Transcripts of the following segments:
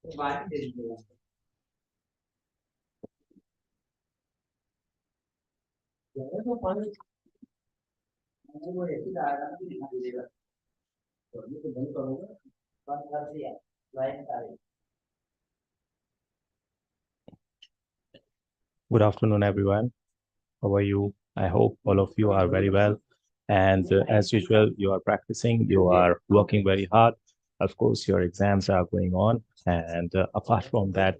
Good afternoon, everyone. How are you? I hope all of you are very well. And as usual, you are practicing, you are working very hard. Of course, your exams are going on. And apart from that,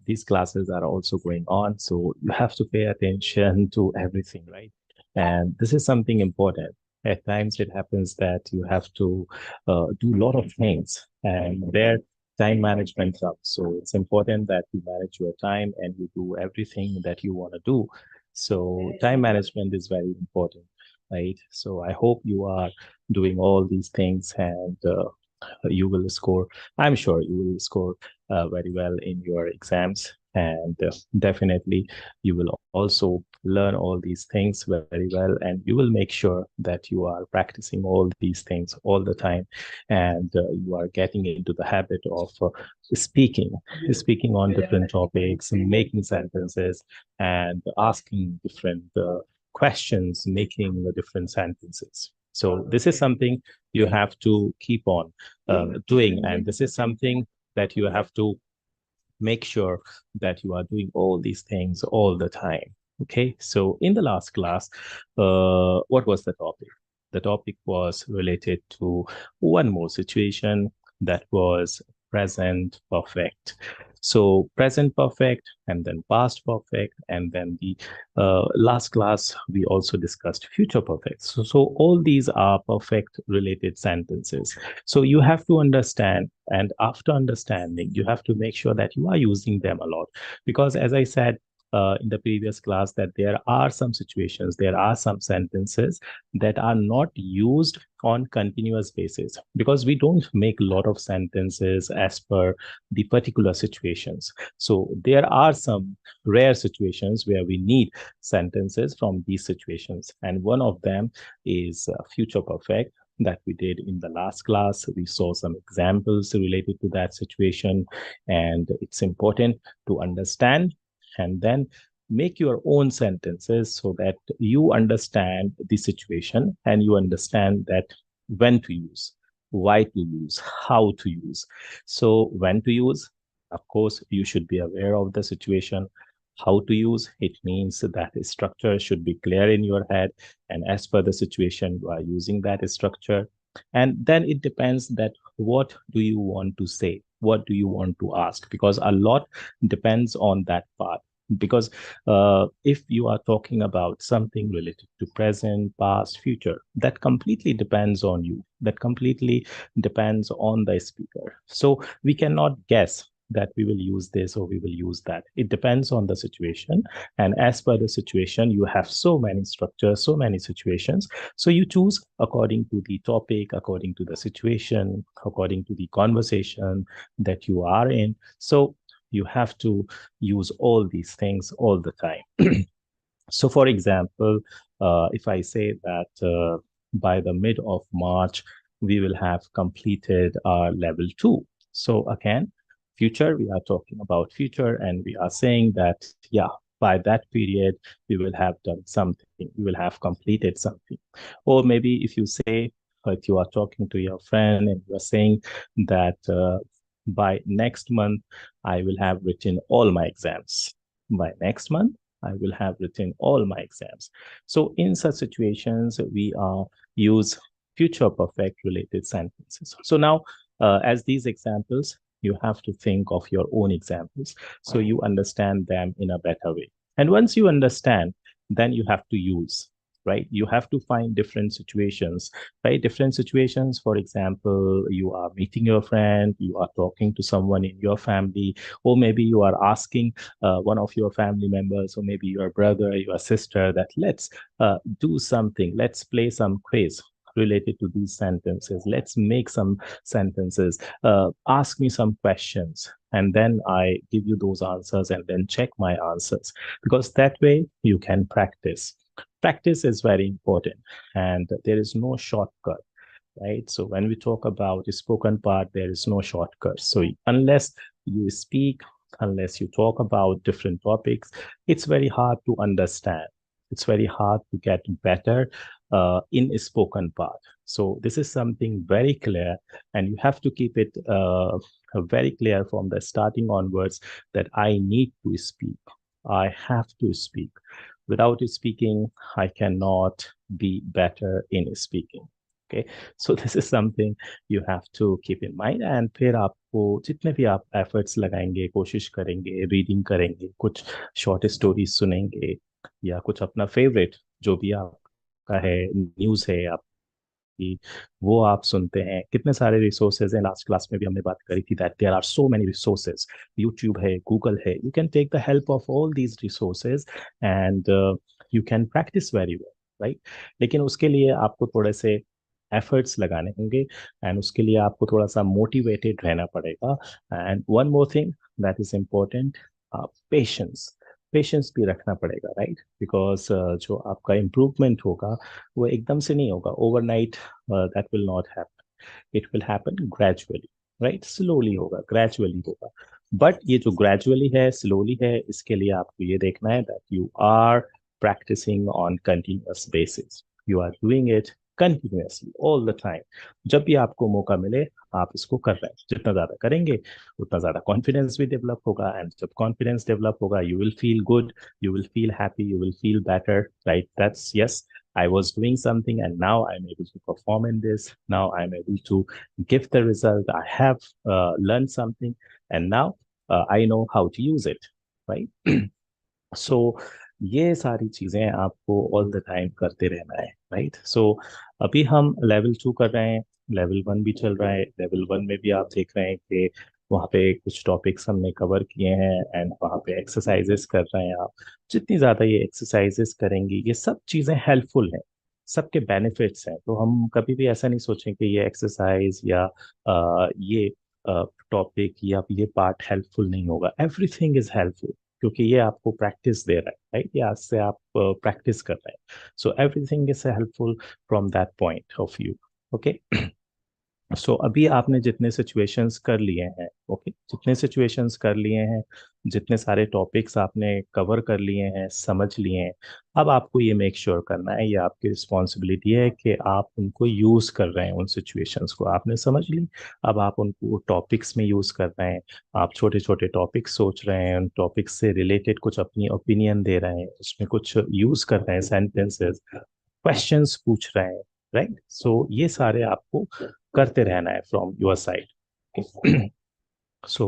these classes are also going on. So you have to pay attention to everything, right? And this is something important. At times, it happens that you have to do a lot of things. And there, time management comes. So it's important that you manage your time and you do everything that you want to do. So time management is very important, right? So I hope you are doing all these things and you will score. I'm sure you will score very well in your exams. And definitely you will also learn all these things very well. And you will make sure that you are practicing all these things all the time. And you are getting into the habit of speaking on different topics, making sentences, and asking different questions, making the different sentences. So this is something you have to keep on doing, and this is something that you have to make sure that you are doing all these things all the time. Okay, so in the last class, what was the topic? The topic was related to one more situation, that was present perfect. So present perfect, and then past perfect, and then the last class we also discussed future perfect. So all these are perfect related sentences. So you have to understand, and after understanding, you have to make sure that you are using them a lot. Because as I said in the previous class, that there are some situations, there are some sentences that are not used on continuous basis, because we don't make a lot of sentences as per the particular situations. So there are some rare situations where we need sentences from these situations, and one of them is future perfect that we did in the last class. We saw some examples related to that situation, and it's important to understand and then make your own sentences so that you understand the situation and you understand that when to use, why to use, how to use. So when to use, of course, you should be aware of the situation. How to use, it means that the structure should be clear in your head, and as per the situation, you are using that structure. And then it depends that what do you want to say, what do you want to ask, because a lot depends on that part. Because if you are talking about something related to present, past, future, that completely depends on you, that completely depends on the speaker. So we cannot guess that we will use this or we will use that. It depends on the situation. And as per the situation, you have so many structures, so many situations. So you choose according to the topic, according to the situation, according to the conversation that you are in. So you have to use all these things all the time. So for example, if I say that by the mid of March, we will have completed our level 2. So again, future, we are talking about future, and we are saying that, yeah, by that period, we will have done something, we will have completed something. Or maybe if you say, if you are talking to your friend and you are saying that by next month, I will have written all my exams. By next month, I will have written all my exams. So in such situations, we use future perfect related sentences. So now, as these examples, you have to think of your own examples so you understand them in a better way. And once you understand, then you have to use, right? You have to find different situations, right? Different situations. For example, you are meeting your friend, you are talking to someone in your family, or maybe you are asking one of your family members, or maybe your brother, your sister, that let's do something, let's play some quiz related to these sentences. Let's make some sentences. Ask me some questions, and then I give you those answers, and then check my answers, because that way you can practice. Practice is very important, and there is no shortcut, right? So when we talk about the spoken part, there is no shortcut. So unless you speak, unless you talk about different topics, it's very hard to understand. It's very hard to get better in a spoken part. So this is something very clear, and you have to keep it very clear from the starting onwards that I need to speak. I have to speak. Without speaking, I cannot be better in speaking. Okay, so this is something you have to keep in mind. And फिर आपको जितने भी आप efforts लगाएंगे, कोशिश करेंगे, reading करेंगे, कुछ शॉर्ट स्टोरीज सुनेंगे, या कुछ अपना फेवरेट जो भी आपका है, न्यूज़ है कि वो आप सुनते हैं, कितने सारे रिसोर्सेज हैं। लास्ट क्लास में भी हमने बात करी थी that there are so many resources. YouTube है, गूगल है, you can take the help of all these resources and you can practise very well, right. लेकिन उसके लिए आपको थोड़े से एफर्ट्स लगाने होंगे, एंड उसके लिए आपको थोड़ा सा मोटिवेटेड रहना पड़ेगा। And one more thing that is important, patience. Patience भी रखना पड़ेगा, राइट, बिकॉज जो आपका इम्प्रूवमेंट होगा वो एकदम से नहीं होगा, overnight that will not happen, it will happen gradually, right, slowly होगा, ग्रेजुअली होगा। बट ये जो ग्रेजुअली है, स्लोली है, इसके लिए आपको ये देखना है that you are practising on continuous basis, you are doing it continuously all the time. जब भी आपको मौका मिले आप इसको कर रहे हैं, जितना ज्यादा करेंगे उतना ज्यादा कॉन्फिडेंस भी डेवलप होगा, एंड जब कॉन्फिडेंस डेवलप होगा you will feel good, you will feel happy, you will feel better, right? That's yes, I was doing something and now I'm able to perform in this. Now I'm able to give the result. I have learned something, and now I know how to use it, right? सो ये सारी चीजें आपको all the time करते रहना है, right. सो अभी हम level 2 कर रहे हैं, लेवल 1 भी चल रहा है। लेवल 1 में भी आप देख रहे हैं कि वहाँ पे कुछ टॉपिक्स हमने कवर किए हैं, एंड वहाँ पे एक्सरसाइजेस कर रहे हैं आप। जितनी ज़्यादा ये एक्सरसाइजेस करेंगी, ये सब चीज़ें हेल्पफुल हैं, सबके बेनिफिट्स हैं। तो हम कभी भी ऐसा नहीं सोचें कि ये एक्सरसाइज या ये टॉपिक या ये पार्ट हेल्पफुल नहीं होगा। एवरीथिंग इज हेल्पफुल, क्योंकि ये आपको प्रैक्टिस दे रहा है, राइट, ये आज से आप प्रैक्टिस कर रहे हैं। So everything is helpful from that point of view. Okay, so अभी आपने जितने सिचुएशंस कर लिए हैं, ओके, जितने सिचुएशंस कर लिए हैं, जितने सारे टॉपिक्स आपने कवर कर लिए हैं, समझ लिए हैं, अब आपको ये मेक श्योर करना है, ये आपकी रिस्पॉन्सिबिलिटी है कि आप उनको यूज़ कर रहे हैं। उन सिचुएशंस को आपने समझ ली, अब आप उनको टॉपिक्स में यूज़ कर रहे हैं। आप छोटे छोटे टॉपिक्स सोच रहे हैं, उन टॉपिक्स से रिलेटेड कुछ अपनी ओपिनियन दे रहे हैं, उसमें कुछ यूज़ कर रहे हैं, सेंटेंसेस, क्वेश्चंस पूछ रहे हैं, राइट। सो ये सारे आपको करते रहना है from your side. So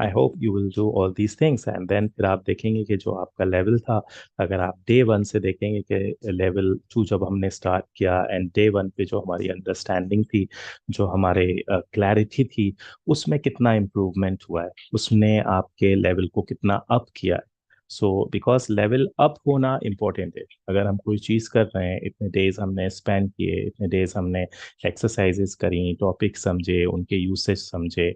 I hope you will do all these things, and then फिर आप देखेंगे कि जो आपका लेवल था, अगर आप डे 1 से देखेंगे कि लेवल 2 जब हमने स्टार्ट किया, एंड डे 1 पे जो हमारी अंडरस्टैंडिंग थी, जो हमारे क्लैरिटी थी, उसमें कितना इम्प्रूवमेंट हुआ है, उसने आपके लेवल को कितना अप किया है। सो बिकॉज लेवल अप होना इम्पोर्टेंट है। अगर हम कोई चीज़ कर रहे हैं, इतने डेज हमने स्पेंड किए, इतने डेज हमने एक्सरसाइजेस करी, टॉपिक समझे, उनके यूसेज समझे,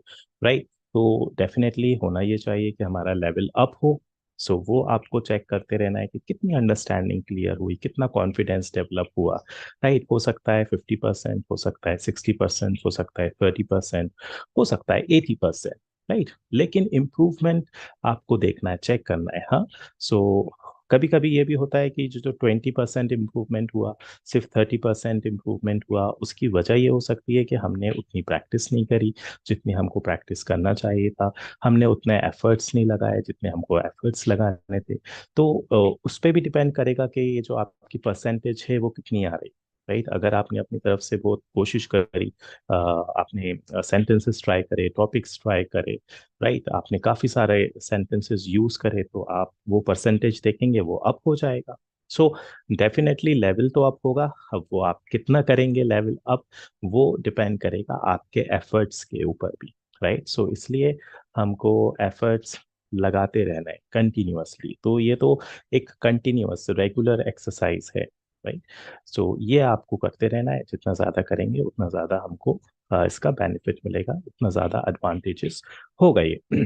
राइट, तो डेफिनेटली होना ये चाहिए कि हमारा लेवल अप हो। सो वो आपको चेक करते रहना है कि कितनी अंडरस्टैंडिंग क्लियर हुई, कितना कॉन्फिडेंस डेवलप हुआ, राइट। हो सकता है 50%, हो सकता है 60%, हो सकता है 30%, हो सकता है 80%, राइट, लेकिन इम्प्रूवमेंट आपको देखना है, चेक करना है। हाँ, सो कभी कभी ये भी होता है कि जो जो 20% इम्प्रूवमेंट हुआ, सिर्फ 30% इम्प्रूवमेंट हुआ, उसकी वजह ये हो सकती है कि हमने उतनी प्रैक्टिस नहीं करी जितनी हमको प्रैक्टिस करना चाहिए था, हमने उतने एफर्ट्स नहीं लगाए जितने हमको एफर्ट्स लगाने थे। तो उस पर भी डिपेंड करेगा कि ये जो आपकी परसेंटेज है वो कितनी आ रही, राइट। अगर आपने अपनी तरफ से बहुत कोशिश करी, आपने सेंटेंसेस ट्राई करे, टॉपिक्स ट्राई करे, राइट, आपने काफी सारे सेंटेंसेस यूज करे, तो आप वो परसेंटेज देखेंगे वो अप हो जाएगा। सो डेफिनेटली लेवल तो अप होगा। अब वो आप कितना करेंगे लेवल अप, वो डिपेंड करेगा आपके एफर्ट्स के ऊपर भी, राइट। सो इसलिए हमको एफर्ट्स लगाते रहना है कंटिन्यूअसली। तो ये तो एक कंटिन्यूअस रेगुलर एक्सरसाइज है, राइट। सो ये आपको करते रहना है, जितना ज़्यादा करेंगे उतना ज़्यादा हमको इसका बेनिफिट मिलेगा, उतना ज़्यादा एडवांटेजेस होगा ये।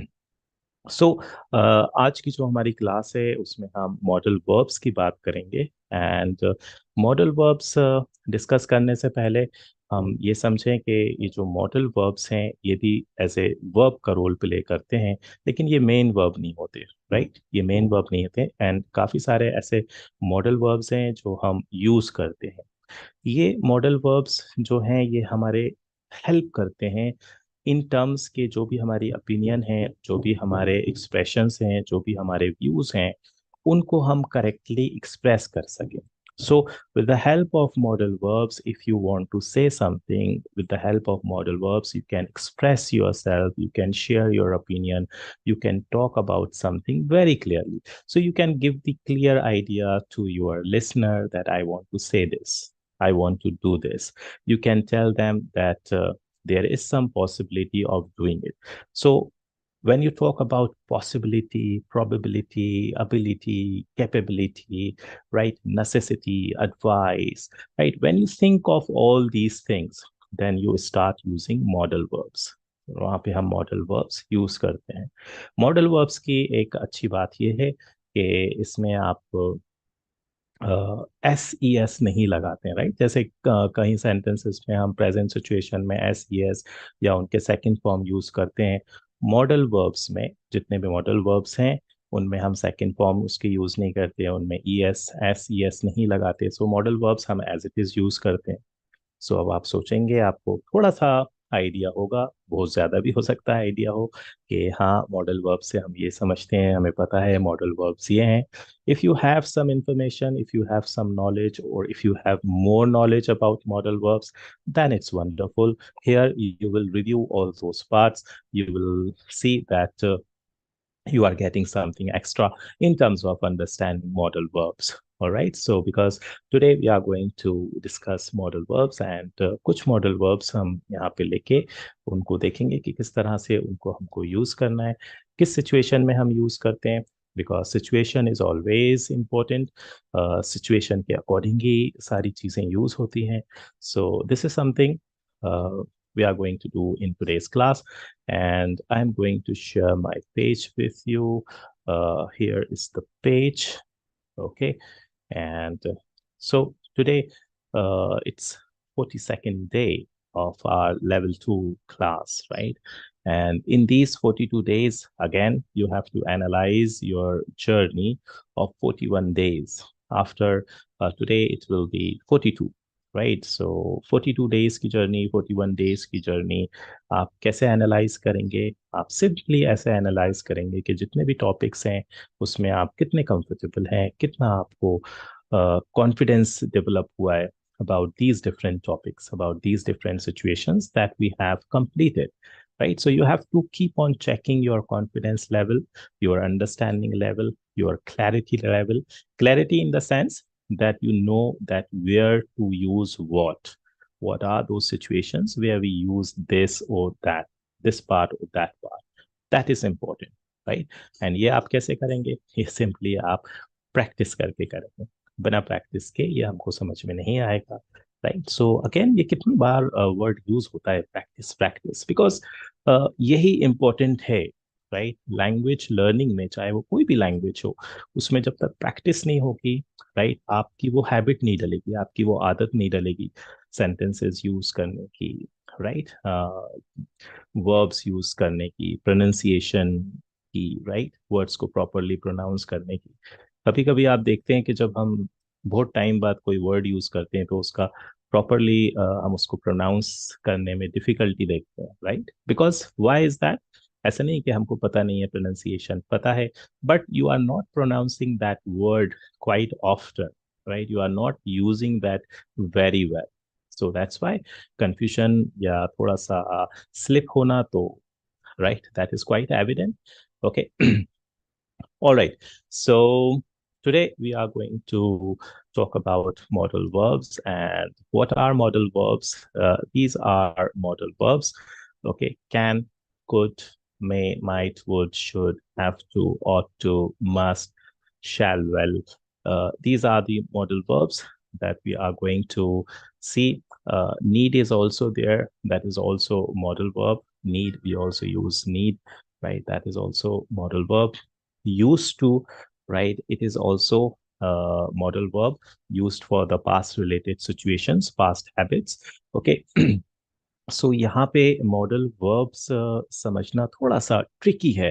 सो आज की जो हमारी क्लास है उसमें हम मॉडल वर्ब्स की बात करेंगे, एंड मॉडल वर्ब्स डिस्कस करने से पहले हम ये समझें कि ये जो मॉडल वर्ब्स हैं ये भी एज ए वर्ब का रोल प्ले करते हैं, लेकिन ये मेन वर्ब नहीं होते। राइट, ये मेन वर्ब नहीं होते, एंड काफ़ी सारे ऐसे मॉडल वर्ब्स हैं जो हम यूज़ करते हैं। ये मॉडल वर्ब्स जो हैं ये हमारे हेल्प करते हैं इन टर्म्स के, जो भी हमारी ओपिनियन है, जो भी हमारे एक्सप्रेशंस हैं, जो भी हमारे व्यूज हैं, उनको हम करेक्टली एक्सप्रेस कर सकें। So, with the help of modal verbs, if you want to say something, with the help of modal verbs, you can express yourself, you can share your opinion, you can talk about something very clearly. So, you can give the clear idea to your listener that I want to say this, I want to do this. You can tell them that there is some possibility of doing it. So, when you talk about possibility, probability, ability, capability, right, necessity, advice, right, when you think of all these things, then you start using modal verbs. वहाँ पे हम modal verbs use करते हैं। Modal verbs की एक अच्छी बात यह है कि इसमें आप एस ई एस नहीं लगाते हैं। राइट, जैसे कहीं सेंटेंसेस में हम प्रेजेंट सिचुएशन में एस ई एस या उनके सेकंड फॉर्म यूज करते हैं। मॉडल वर्ब्स में जितने भी मॉडल वर्ब्स हैं उनमें हम सेकंड फॉर्म उसके यूज नहीं करते हैं, उनमें E S S E S नहीं लगाते। सो मॉडल वर्ब्स हम एज इट इज यूज करते हैं। सो अब आप सोचेंगे, आपको थोड़ा सा आइडिया होगा, बहुत ज़्यादा भी हो सकता है आइडिया हो, कि हाँ मॉडल वर्ब से हम ये समझते हैं, हमें पता है मॉडल वर्ब्स ये हैं। If you have some information, if you have some knowledge, और if you have more knowledge about modal verbs, then it's wonderful. Here you will review all those parts. You will see that you are getting something extra in terms of understanding modal verbs. All right, so because today we are going to discuss modal verbs, and कुछ modal verbs हम यहाँ पे लेके उनको देखेंगे कि किस तरह से उनको हमको यूज करना है, किस सिचुएशन में हम यूज करते हैं, because situation is always important. Situation के अकॉर्डिंग ही सारी चीज़ें यूज होती हैं। सो this is something we are going to do in today's class, and I'm going to share my page with you. Here is the page. Okay, and so today it's 42nd day of our level 2 class, right? And in these 42 days, again you have to analyze your journey of 41 days. After today it will be 42, right. So 42 days की journey, 41 days की journey आप कैसे analyse करेंगे? आप simply ऐसे analyse करेंगे कि जितने भी टॉपिक्स हैं उसमें आप कितने कंफर्टेबल हैं, कितना आपको कॉन्फिडेंस डेवलप हुआ है about these different topics, about these different situations that we have completed, right? So you have to keep on checking your confidence level, your understanding level, your clarity level. Clarity in the sense that you know that where to use what are those situations where we use this or that, this part or that part, that is important, right? And ये आप कैसे करेंगे? ये simply आप practice करके करेंगे, बिना practice के ये हमको समझ में नहीं आएगा। राइट, सो अगेन ये कितनी बार वर्ड यूज होता है, प्रैक्टिस प्रैक्टिस, बिकॉज यही इम्पोर्टेंट है। राइट, लैंग्वेज लर्निंग में चाहे वो कोई भी लैंग्वेज हो, उसमें जब तक प्रैक्टिस नहीं होगी, राइट, आपकी वो हैबिट नहीं डलेगी, आपकी वो आदत नहीं डलेगी सेंटेंसेस यूज करने की, राइट, वर्ब्स यूज करने की, प्रोनाउंसिएशन की, राइट, वर्ड्स को प्रॉपरली प्रोनाउंस करने की। कभी कभी आप देखते हैं कि जब हम बहुत टाइम बाद कोई वर्ड यूज करते हैं तो उसका प्रॉपरली हम उसको प्रोनाउंस करने में डिफिकल्टी देखते हैं, right? Because why is that? ऐसा नहीं कि हमको पता नहीं है, प्रोनाउंसिएशन पता है, but you are not pronouncing that word quite often, right? You are not using that very well. So that's why confusion या थोड़ा सा स्लिप होना तो, right, that is quite evident. Okay, all right. So today we are going to talk about modal verbs. And what are modal verbs? These are modal verbs. Okay. Can, could, may, might, would, should, have to, ought to, must, shall, well. These are the modal verbs that we are going to see. Need is also there. That is also modal verb. Need, we also use need, right? That is also modal verb. Used to, right, it is also modal verb used for the past related situations, past habits. Okay. सो यहाँ पे modal verbs समझना थोड़ा सा tricky है,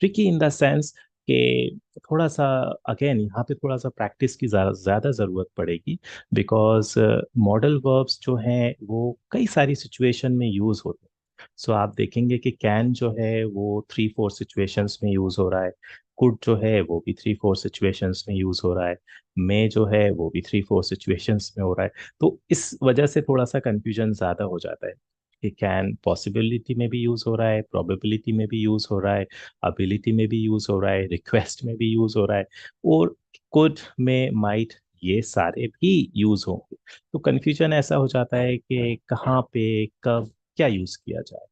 tricky in the sense कि थोड़ा सा, again यहाँ पे थोड़ा सा प्रैक्टिस की ज़्यादा ज़रूरत पड़ेगी, बिकॉज मॉडल वर्ब्स जो हैं वो कई सारी सिचुएशन में यूज़ होते हैं। सो आप देखेंगे कि कैन जो है वो 3-4 सिचुएशंस में यूज़ हो रहा है, कुड जो है वो भी 3-4 सिचुएशंस में यूज़ हो रहा है, मे जो है वो भी 3-4 सिचुएशंस में हो रहा है। तो इस वजह से थोड़ा सा कंफ्यूजन ज़्यादा हो जाता है कि कैन पॉसिबिलिटी में भी यूज हो रहा है, प्रोबेबिलिटी में भी यूज हो रहा है, अबिलिटी में भी यूज हो रहा है, रिक्वेस्ट में भी यूज हो रहा है, और कुड में, माइट, ये सारे भी यूज होंगे। तो कंफ्यूजन ऐसा हो जाता है कि कहाँ पे कब क्या यूज किया जाए।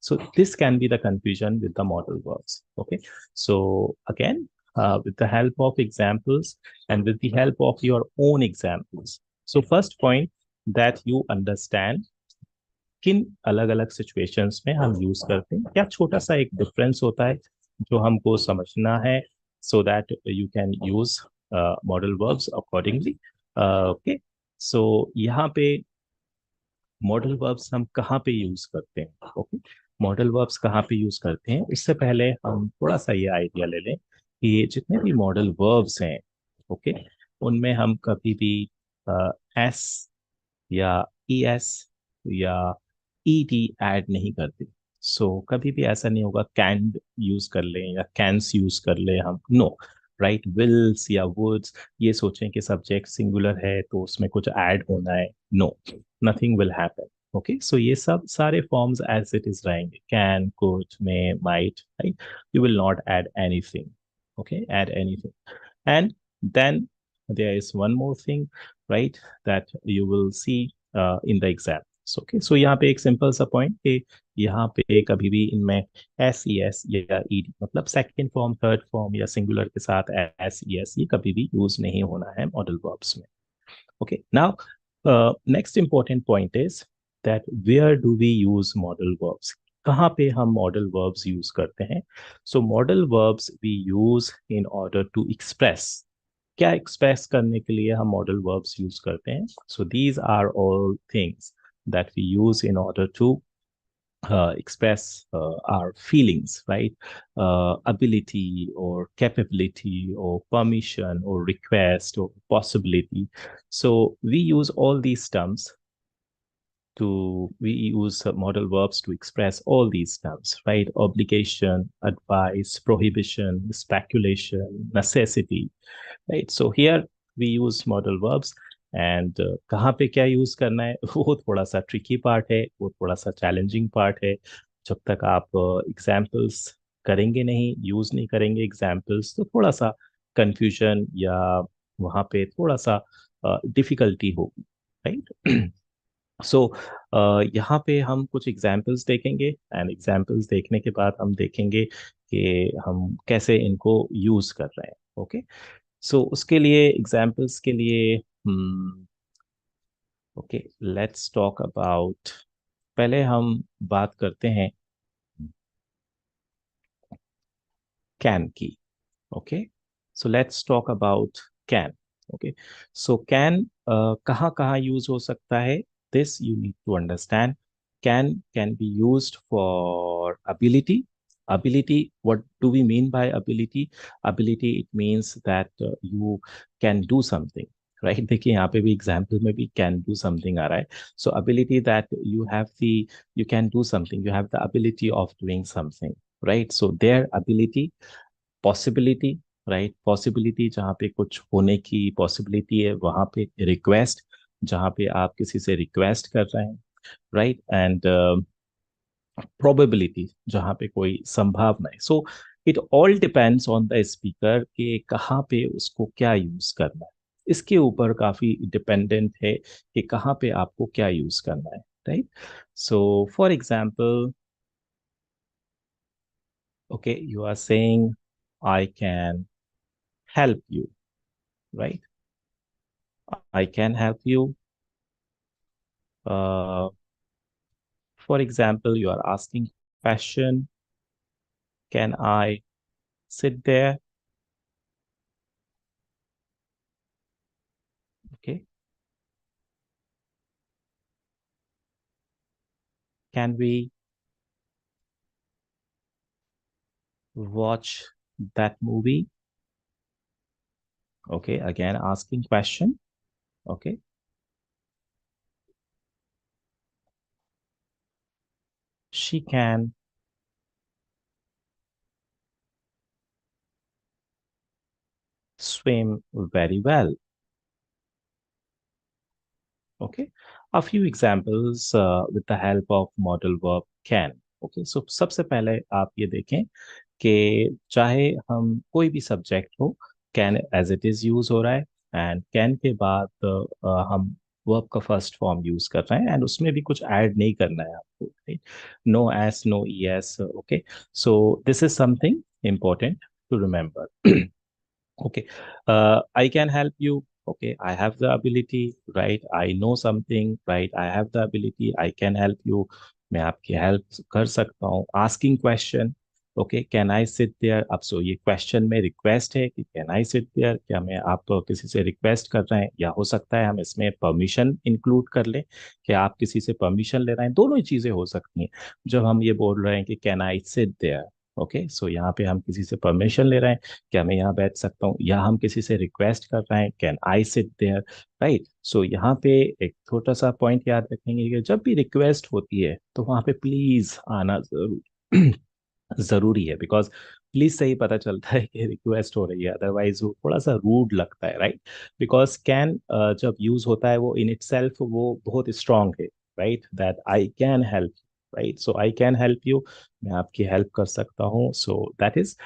So this can be the confusion with the model verbs. Okay. So again, with the help of examples and with the help of your own examples. So first point, that you understand किन अलग अलग situations में हम use करते हैं, क्या छोटा सा एक डिफरेंस होता है जो हमको समझना है, so that you can use modal verbs accordingly. Okay. So यहाँ पे मॉडल वर्ब्स हम कहाँ पे यूज करते हैं, ओके, मॉडल वर्ब्स कहाँ पे यूज करते हैं, इससे पहले हम थोड़ा सा ये आइडिया ले लें कि जितने भी मॉडल वर्ब्स हैं, ओके, उनमें हम कभी भी एस या ई एस या ई टी ऐड नहीं करते। सो कभी भी ऐसा नहीं होगा कैन यूज कर लें या कैंस यूज कर लें हम, नो, राइट, विल्स या वुड्स, ये सोचें कि सब्जेक्ट सिंगुलर है तो उसमें कुछ ऐड होना है, no, nothing will happen. Okay, so ये सब सारे फॉर्म्स एज इट इज रहेंगे, can, could, may, might, right, you will not add anything, okay, add anything. And then there is one more thing, right, that you will see in the exam. So, okay, so यहाँ पे एक simple सा point कि यहाँ पे कभी भी इनमें एस ई एस या ई डी, मतलब सेकंड फॉर्म, थर्ड फॉर्म या सिंगुलर के साथ एस ई एस, ये कभी भी यूज नहीं होना है मॉडल वर्ब्स में। Okay, now next important point is that where do we use modal verbs? कहाँ पे हम model verbs use करते हैं? So model verbs we use in order to express. क्या express करने के लिए हम model verbs use करते हैं? So these are all things that we use in order to express our feelings, right? Ability or capability or permission or request or possibility. So we use all these terms we use modal verbs to express all these terms, right? Obligation, advice, prohibition, speculation, necessity, right? So here we use modal verbs, and कहाँ पे क्या use करना है वो थोड़ा सा tricky part है, वो थोड़ा सा चैलेंजिंग पार्ट है। जब तक आप एग्जाम्पल्स करेंगे नहीं, यूज नहीं करेंगे एग्जाम्पल्स, तो थोड़ा सा कंफ्यूजन या वहाँ पे थोड़ा सा डिफिकल्टी होगी, राइट। सो यहाँ पे हम कुछ एग्जाम्पल्स देखेंगे, एंड एग्जाम्पल्स देखने के बाद हम देखेंगे कि हम कैसे इनको यूज कर रहे हैं। ओके, सो उसके लिए, एग्जाम्पल्स के लिए, ओके, लेट्स टॉक अबाउट, पहले हम बात करते हैं कैन की। Okay, so let's talk about can. Okay, so can कहाँ कहाँ यूज हो सकता है, this you need to understand. Can be used for ability. Ability, what do we mean by ability? Ability, it means that you can do something, right? देखिए यहाँ पे भी example में भी can do something आ रहा है। So ability, that you can do something, you have the ability of doing something, right? So their ability, possibility, right, possibility जहाँ पे कुछ होने की पॉसिबिलिटी है, वहां पे रिक्वेस्ट, जहाँ पे आप किसी से रिक्वेस्ट कर रहे हैं, राइट, एंड प्रोबेबिलिटी, जहाँ पे कोई संभावना है। सो it all depends on the speaker कि कहाँ पे उसको क्या यूज करना है, इसके ऊपर काफी डिपेंडेंट है कि कहाँ पे आपको क्या यूज करना है, right. So for example, okay, you are saying I can help you, right? I can help you. Uh, for example, you are asking question, can I sit there? can we watch that movie? Okay, again asking question. Okay, she can swim very well. Okay, a few examples with the help of modal verb can. Okay, so सबसे पहले आप ये देखें कि चाहे हम कोई भी सब्जेक्ट हो, can as it is use हो रहा है, एंड कैन के बाद हम वर्ब का फर्स्ट फॉर्म यूज कर रहे हैं, एंड उसमें भी कुछ ऐड नहीं करना है आपको, right? No S, no E S. Okay, so this is something important to remember. Okay, I can help you. Okay, I have the ability, right? I know something, right? I have the ability. I can help you. मैं आपकी help कर सकता हूँ. Asking question. Okay, can I sit there? अब सो ये question में request है कि कैन आई सिट देयर, क्या मैं आप किसी से रिक्वेस्ट कर रहे हैं, या हो सकता है हम इसमें परमिशन इंक्लूड कर लें कि आप किसी से परमिशन ले रहे हैं. दोनों ही चीजें हो सकती हैं जब हम ये बोल रहे हैं कि can I sit there. Okay, so यहाँ पे हम किसी से परमिशन ले रहे हैं, क्या मैं यहाँ बैठ सकता हूँ, या हम किसी से रिक्वेस्ट कर रहे हैं can I sit there, right? So यहाँ पे एक छोटा सा पॉइंट याद रखेंगे कि जब भी रिक्वेस्ट होती है तो वहाँ पे प्लीज आना जरूर जरूरी है, बिकॉज प्लीज से ही पता चलता है कि रिक्वेस्ट हो रही है, अदरवाइज वो थोड़ा सा रूड लगता है, राइट? बिकॉज कैन जब यूज होता है वो इन इट सेल्फ वो बहुत स्ट्रांग है, right? That I can help, right? So I can help you, मैं आपकी हेल्प कर सकता हूँ. So that is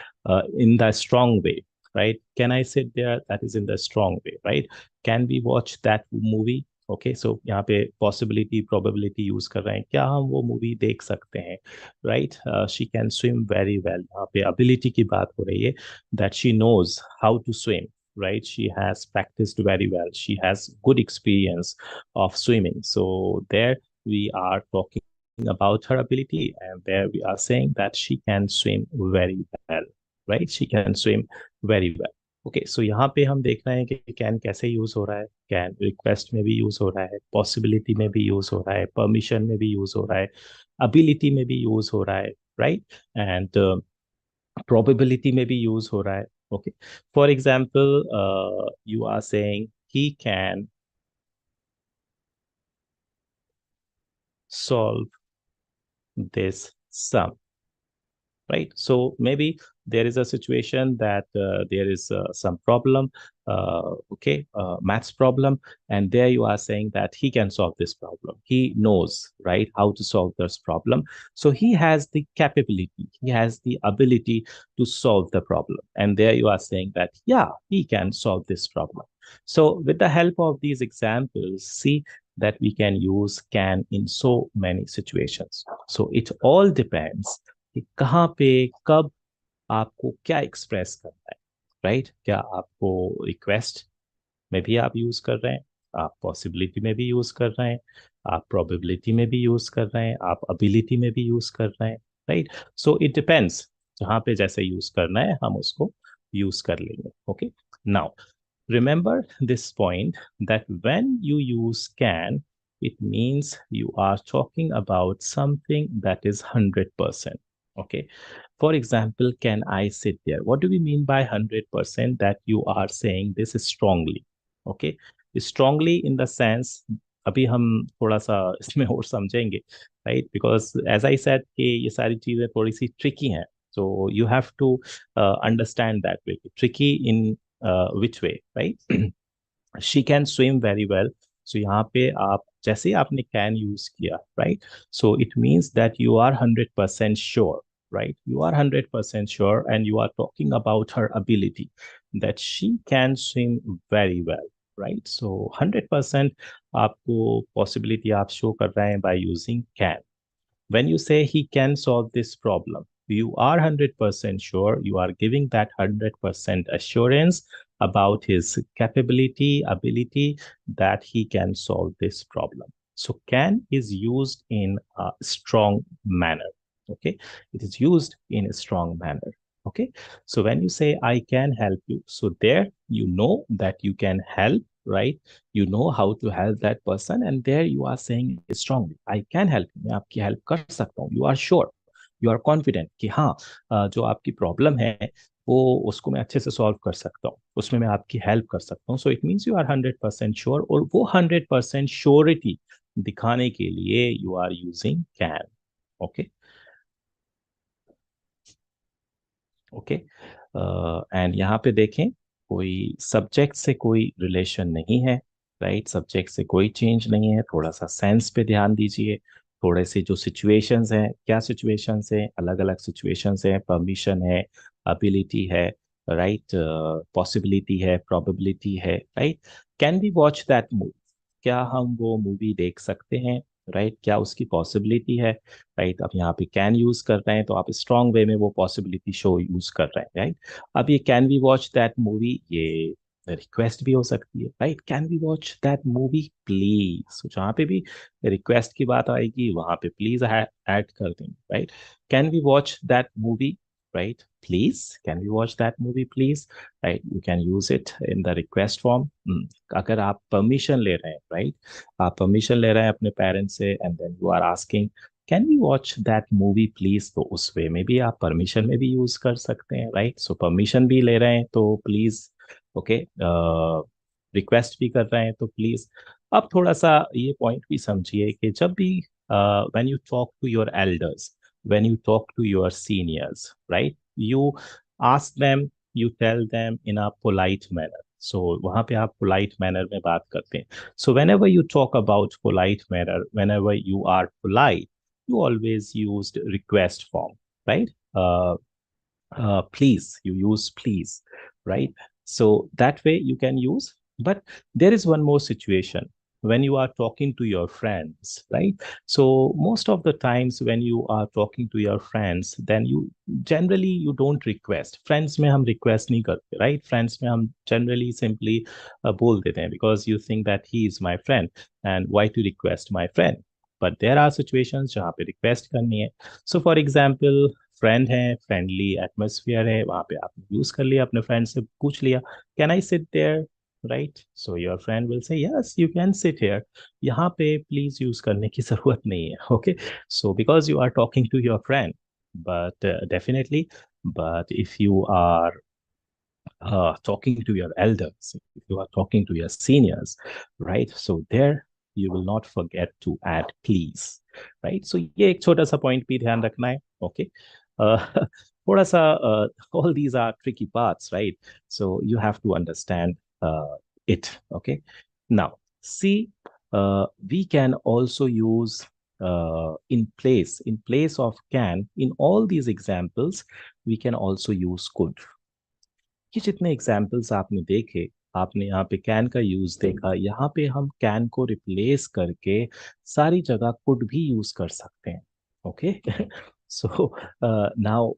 in the strong way, right? Can I sit there? That is in the strong way, right? Can we watch that movie? Okay, so यहाँ पे possibility probability use कर रहे हैं, क्या हम वो मूवी देख सकते हैं, right? She can swim very well. यहाँ पे एबिलिटी की बात हो रही है, that she knows how to swim, right? She has practiced very well. She has good experience of swimming. So there we are talking about her ability, and there we are saying that she can swim very well, right? She can swim very well. Okay, so यहाँ पे हम देख रहे हैं कि can कैसे use हो रहा है. कैन रिक्वेस्ट में भी यूज हो रहा है, पॉसिबिलिटी में भी यूज हो रहा है, परमिशन में भी यूज हो रहा है, अबिलिटी में भी यूज हो रहा है, राइट? एंड प्रोबेबिलिटी में भी यूज हो रहा है. Okay, for example you are saying he can solve this sum, right? So maybe there is a situation that there is some problem, okay, maths problem, and there you are saying that he can solve this problem. He knows, right, how to solve this problem. So he has the capability, he has the ability to solve the problem. And there you are saying that, yeah, he can solve this problem. So with the help of these examples, see that we can use can in so many situations. So it all depends कि कहाँ पे कब आपको क्या express करना है, right? क्या आपको रिक्वेस्ट में भी आप यूज कर रहे हैं, आप पॉसिबिलिटी में भी यूज कर रहे हैं, आप प्रोबेबिलिटी में भी यूज कर रहे हैं, आप अबिलिटी में भी यूज कर रहे हैं, राइट? सो इट डिपेंड्स, जहाँ पे जैसे यूज करना है हम उसको यूज कर लेंगे. Okay, now remember this point that when you use can, it means you are talking about something that is 100%. Okay. For example, can I sit there? What do we mean by 100%? That you are saying this strongly. Okay. Strongly in the sense, अभी हम थोड़ा सा इसमें और समझेंगे, right? Because as I said कि ये सारी चीजें थोड़ी सी tricky हैं. So you have to understand that way. Tricky in which way, right? She can swim very well. So यहाँ पे आप जैसे ही आपने can use किया, right? So it means that you are 100% sure, right? You are 100% sure, and you are talking about her ability that she can swim very well, right? So 100% आपको possibility आप show कर रहे हैं by using can. When you say he can solve this problem, you are 100% sure, you are giving that 100% assurance about his capability, ability, that he can solve this problem. So can is used in a strong manner. Okay, it is used in a strong manner. Okay, so when you say I can help you, so there you know that you can help, right? You know how to help that person, and there you are saying strongly, I can help you, मैं आपकी help कर सकता हूँ. You are sure, you are confident कि हाँ, जो आपकी problem है वो उसको मैं अच्छे से सॉल्व कर सकता हूँ, उसमें मैं आपकी हेल्प कर सकता हूँ. So it means you are 100% sure, और वो 100% श्योरिटी दिखाने के लिए you are using can. Okay. Okay. And यहाँ पे देखें, कोई सब्जेक्ट से कोई रिलेशन नहीं है, राइट? सब्जेक्ट से कोई चेंज नहीं है. थोड़ा सा सेंस पे ध्यान दीजिए. थोड़े से जो सिचुएशंस हैं, क्या सिचुएशंस हैं, अलग अलग सिचुएशंस हैं. परमिशन है, अबिलिटी है, राइट? पॉसिबिलिटी है, प्रोबेबिलिटी है, right? Can we watch that movie? क्या हम वो मूवी देख सकते हैं, राइट? क्या उसकी पॉसिबिलिटी है, राइट? अब यहाँ पे कैन यूज कर रहे हैं तो आप स्ट्रॉन्ग वे में वो पॉसिबिलिटी शो यूज कर रहे हैं, राइट? अब ये can we watch that movie, ये रिक्वेस्ट भी हो सकती है, right? Can we watch that movie please. तो जहाँ पे भी रिक्वेस्ट की बात आएगी वहां पे प्लीज ऐड कर देंगे, right? Can we watch that movie, right? Please, can we watch that movie, please? Right? You can use it in the request form. अगर आप परमिशन ले रहे हैं, राइट? आप परमिशन ले रहे हैं अपने पेरेंट्स से, and then you are asking can we watch that movie please, तो उस वे में भी आप परमिशन में भी यूज कर सकते हैं, राइट? सो परमिशन भी ले रहे हैं तो प्लीज, ओके. रिक्वेस्ट भी कर रहे हैं तो प्लीज. अब थोड़ा सा ये पॉइंट भी समझिए कि जब भी when you talk to your elders, when you talk to your seniors, right? You ask them, you tell them in a polite manner. So वहाँ पे आप polite manner में बात करते हैं. So whenever you talk about polite manner, whenever you are polite, you always used request form, right? Please, you use please, right? So that way you can use. But there is one more situation when you are talking to your friends, right? So most of the times when you are talking to your friends, then you generally you don't request. Friends में हम request नहीं करते, right? Friends में हम generally simply बोल देते हैं, because you think that he is my friend and why to request my friend. But there are situations जहाँ पे request करनी है. So for example, फ्रेंड है, फ्रेंडली एटमोसफियर है, वहां पे आपने यूज कर लिया, अपने फ्रेंड से पूछ लिया can I sit there, right? So your friend will say yes you can sit here. यहाँ पे प्लीज यूज करने की जरूरत नहीं है, okay? So because you are talking to your friend, but definitely, but if you are talking to your elders, if you are talking to your seniors, right? So there you will not forget to add please, right? So ये एक छोटा सा point भी ध्यान रखना है, okay? थोड़ा सा all these are tricky parts, right? So you have to understand it, okay? Now, see, we can also use in place of can, in all these examples, we can also use could. ये जितने examples आपने देखे, आपने यहाँ पे can का use देखा, यहाँ पे हम कैन को रिप्लेस करके सारी जगह कुड भी यूज कर सकते हैं, okay? So now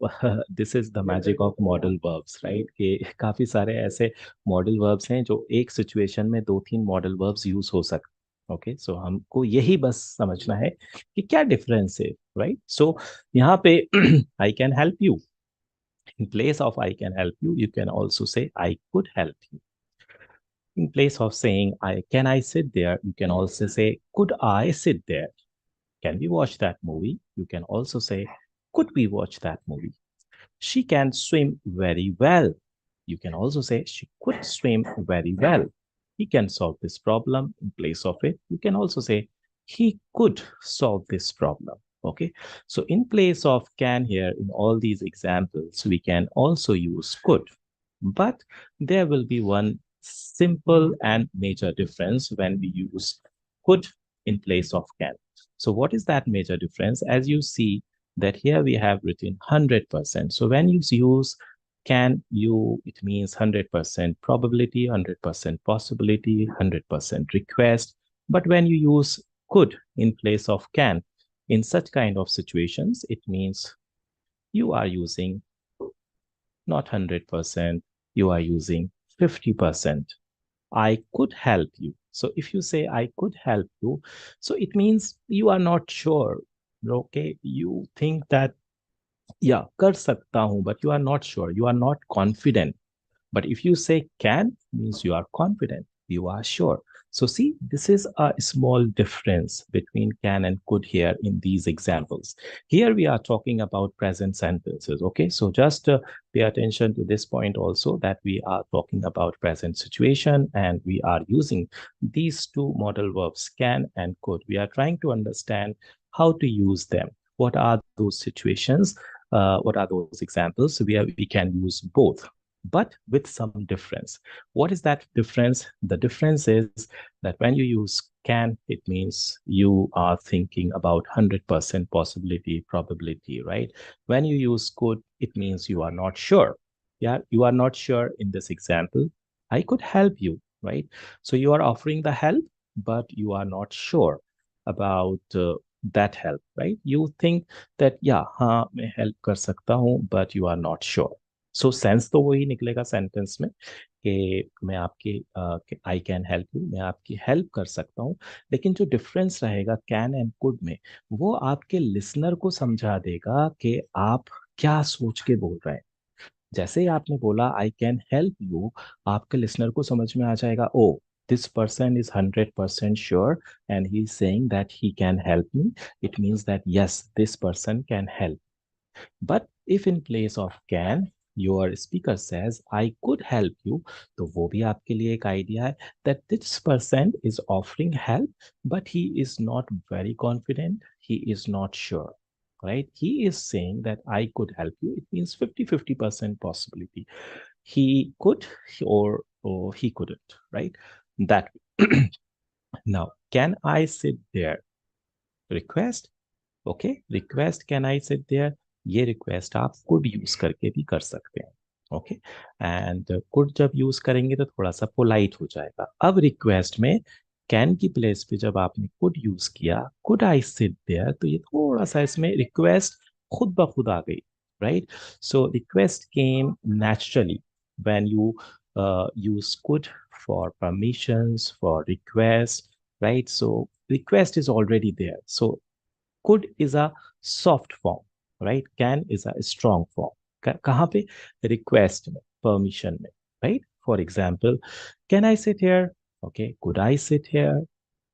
this is the magic of modal verbs, right? कि काफी सारे ऐसे मॉडल वर्ब्स हैं जो एक सिचुएशन में दो तीन मॉडल वर्ब्स यूज हो सकते हैं, ओके? सो हमको यही बस समझना है कि क्या डिफरेंस है, राइट? सो यहाँ पे आई can help you, in place of I can help you, you can also say I could help you. In place of saying I sit there, you can also say could I sit there? Can we watch that movie? You can also say could we watch that movie? She can swim very well. You can also say she could swim very well. He can solve this problem. In place of it, you can also say he could solve this problem. Okay. So in place of can here, in all these examples, we can also use could. But there will be one simple and major difference when we use could in place of can. So what is that major difference? As you see, that here we have written 100%. So when you use can you, it means 100% probability, 100% possibility, 100% request. But when you use could in place of can, in such kind of situations, it means you are using not 100%, you are using 50%. I could help you. So if you say I could help you, so it means you are not sure. Okay, you think that yeah, कर सकता हूँ, but you are not sure. You are not confident. But if you say can, means you are confident. you are sure. So see, this is a small difference between can and could here in these examples. Here we are talking about present sentences. Okay, so just pay attention to this point also, that we are talking about present situation and we are using these two modal verbs can and could. We are trying to understand how to use them. What are those situations? What are those examples where we can use both, but with some difference. What is that difference? The difference is that when you use can, it means you are thinking about 100% possibility, probability, right? When you use could, it means you are not sure. Yeah, you are not sure in this example. I could help you, right? So you are offering the help, but you are not sure about that help, right? You think that, yeah, हाँ मैं help कर सकता हूँ, but you are not sure. So sense तो वही निकलेगा sentence में कि मैं आपकी आई कैन हेल्प यू, मैं आपकी हेल्प कर सकता हूँ। लेकिन जो डिफरेंस रहेगा कैन एंड कुड में, वो आपके लिसनर को समझा देगा कि आप क्या सोच के बोल रहे हैं। जैसे ही आपने बोला आई कैन हेल्प यू, आपके लिसनर को समझ में आ जाएगा, oh this person is 100% sure and he is saying that he can help me, it means that yes this person can help. But if in place of can your speaker says I could help you, तो वो भी आपके लिए एक idea है that this person is offering help, but he is not very confident, he is not sure. Right? He is saying that I could help you. It means 50-50% possibility. He could or he couldn't, right? That now, can I sit there? Request. Okay, request can I sit there, ये request आप could use करके भी कर सकते हैं। Okay, and could जब use करेंगे तो थोड़ा सा पोलाइट हो जाएगा। अब रिक्वेस्ट में कैन की प्लेस पे जब आपने कुड यूज किया, कुड आई सिट देयर, तो ये थोड़ा सा इसमें रिक्वेस्ट खुद ब खुद आ गई, right? So request came naturally when you use could for permissions, for request, right? So request is already there. So could is a soft form, right? Can is a strong form. कहाँ पे? Request में, permission में, right? For example, can I sit here? Okay, could I sit here?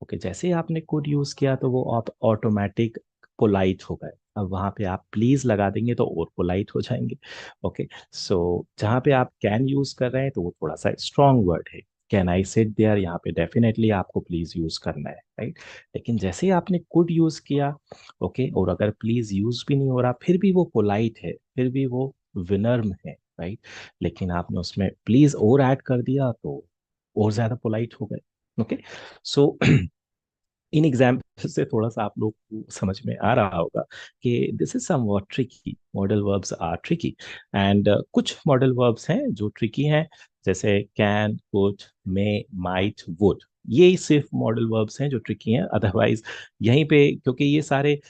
Okay, जैसे ही आपने could use किया तो वो आप ऑटोमेटिक पोलाइट हो गए। अब वहां पे आप प्लीज लगा देंगे तो और पोलाइट हो जाएंगे। ओके, सो जहाँ पे आप कैन यूज कर रहे हैं तो वो थोड़ा सा स्ट्रॉन्ग वर्ड है। कैन आई सिट देयर, यहाँ पे डेफिनेटली आपको प्लीज यूज करना है, राइट? लेकिन जैसे ही आपने कुड यूज किया, ओके, और अगर प्लीज यूज भी नहीं हो रहा, फिर भी वो पोलाइट है, फिर भी वो विनर्म है, राइट? लेकिन आपने उसमें प्लीज और ऐड कर दिया तो और ज्यादा पोलाइट हो गए। ओके, सो इन एग्जाम्पल से थोड़ा सा आप लोग को समझ में आ रहा होगा कि this is somewhat tricky, modal verbs are tricky. And कुछ मॉडल वर्ब्स हैं जो ट्रिकी हैं, जैसे can, could, may, might, would. ये ही सिर्फ मॉडल वर्ब्स हैं जो ट्रिकी हैं। अदरवाइज यहीं पे, क्योंकि ये सारे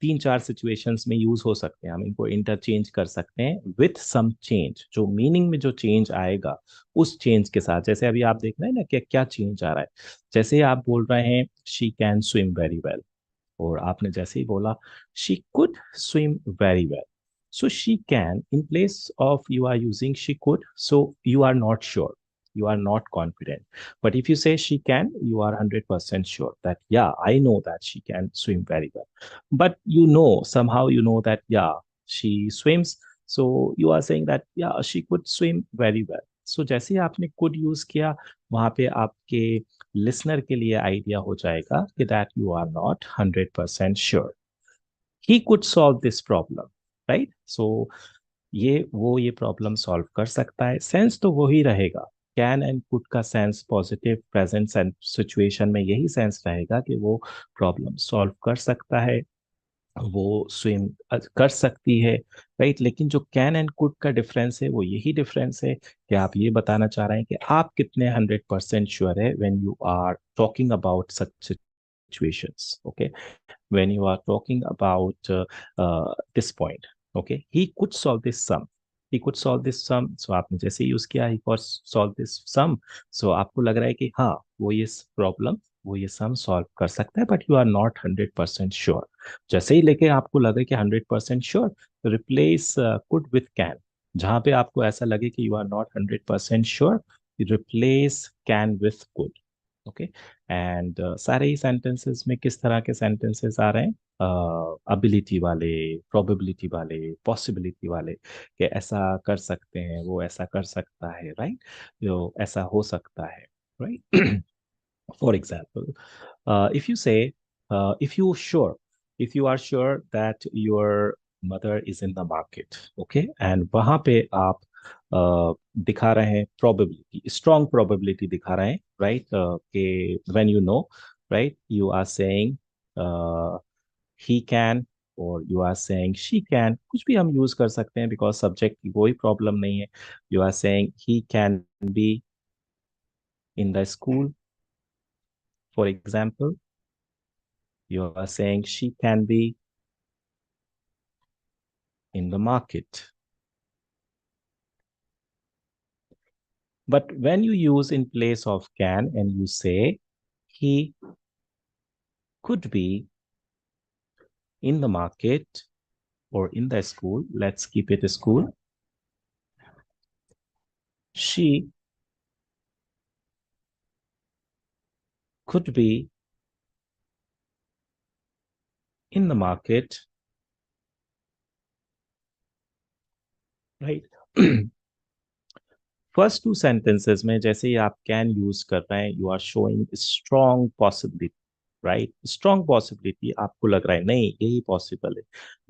तीन चार सिचुएशंस में यूज हो सकते हैं, हम इनको इंटरचेंज कर सकते हैं विथ सम चेंज। जो मीनिंग में जो चेंज आएगा उस चेंज के साथ, जैसे अभी आप देख रहे हैं ना कि क्या चेंज आ रहा है। जैसे आप बोल रहे हैं she can swim very well, और आपने जैसे ही बोला she could swim very well, so she can in place of you are using she could, so you are not sure, you are not confident. But if you say she can, you are 100% sure that yeah, I know that she can swim very well. But you know, somehow you know that yeah, she swims, so you are saying that yeah, she could swim very well. So जैसे ही आपने could use किया, वहां पे आपके listener के लिए idea हो जाएगा कि that you are not 100% sure. He could solve this problem, right? So ये प्रॉब्लम सॉल्व कर सकता है। सेंस तो वही रहेगा, कैन एंड कुड का सेंस पॉजिटिव प्रेजेंट सिचुएशन में यही सेंस रहेगा कि वो प्रॉब्लम सॉल्व कर सकता है, वो स्विम कर सकती है, राइट? लेकिन जो कैन एंड कुड का डिफरेंस है वो यही डिफरेंस है कि आप ये बताना चाह रहे हैं कि आप कितने 100% श्योर है when you are talking about such situations. Okay, when you are talking about this point. Okay, he could solve this sum, he could solve this sum, so आपने जैसे यूज किया he could solve this sum, so आपको लग रहा है कि हाँ वो ये प्रॉब्लम, वो ये सम सॉल्व कर सकता है, but you are not 100% sure. जैसे ही लेके आपको लगे कि 100% sure, replace could with can. जहां पे आपको ऐसा लगे कि you are not 100% sure, replace can with could. Okay, and सारे ही सेंटेंसेस में किस तरह के सेंटेंसेस आ रहे हैं? अबिलिटी वाले, प्रोबेबिलिटी वाले, पॉसिबिलिटी वाले, कि ऐसा कर सकते हैं, वो ऐसा कर सकता है, राइट? जो ऐसा हो सकता है, right? For example, if you say, if you sure, if you are sure that your mother is in the market, okay, and वहाँ पे आप दिखा रहे हैं probability, strong probability दिखा रहे हैं, right? कि when you know, right, you are saying uh, he can, or you are saying she can, कुछ भी हम यूज कर सकते हैं, बिकॉज सब्जेक्ट की कोई प्रॉब्लम नहीं है। You are saying he can be in the school, for example. You are saying she can be in the market. But when you use in place of can and you say he could be in the market or in the school, let's keep it a school. She could be in the market, right? First two sentences में जैसे ही आप can use कर रहे हैं, you are showing strong possibility, right? Strong possibility, आपको लग रहा है नहीं यही पॉसिबल है,